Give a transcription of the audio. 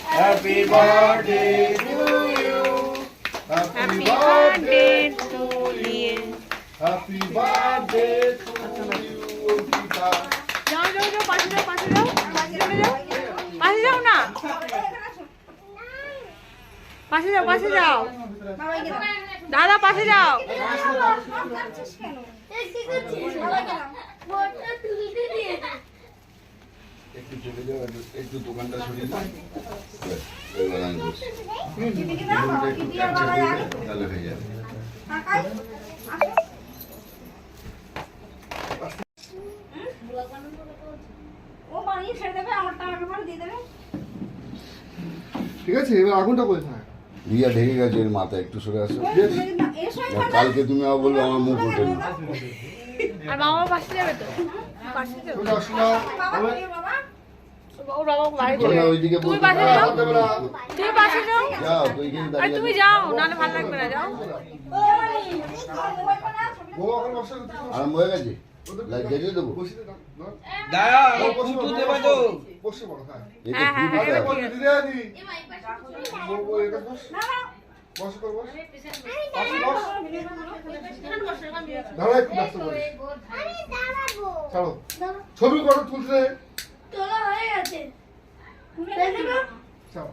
Happy birthday to you. Happy birthday to you. Happy birthday to you, Pita. যাও যাও যাও পাশে যাও পাশে যাও পাশে যাও না পাশে যাও পাশে যাও দাদা পাশে যাও একটু চলে যাও, একটু দোকানটা সরিয়ে দাও। এবার আমি বসি। একটু ক্যান্সেল করে দে, তাহলে হয়ে যাবে। ঠিক আছে, এবার আগুনটা কোথায়? রিয়া ঢেকে গেছে, এর মাথা একটু সরে আসো। কালকে তুমি আবার বলবে আমার মুখ ওঠে না। আর বাবা পাশে যাবে তো পাশে যাও চলে আসো না। ওর বাবা বাড়ি চলে তোমরা যাবে। ওইদিকে তুমি বলতে পাশে পারো। যাও দেবে না। তুমি পাশে যাও যাও, তুই এখানে আর দাঁড়িয়ে তুমি আছিস। যাও নাহলে ভালো লাগবে না যাও বউ এখন বসে আছে, তুমি আরম্ভ হয়ে গেছে? লাইট জ্বালিয়ে দেবো? বসে দে, দাও। দাঁড়া বসে ফুটু পড়ো, দেবে তো বসে পড়ো, হ্যাঁ। এটা হ্যাঁ, হ্যাঁ, ফুটে হ্যাঁ, দাও। বল, দিদি আনি। বউ, এটা বস। বস কর, বস। পাশে বস। দাঁড়া, একটু ব্যস্ত করিস। ছাড়ো। ছবি করো, তুলতে দে। তোলা হয়ে গেছে ছাড়ো।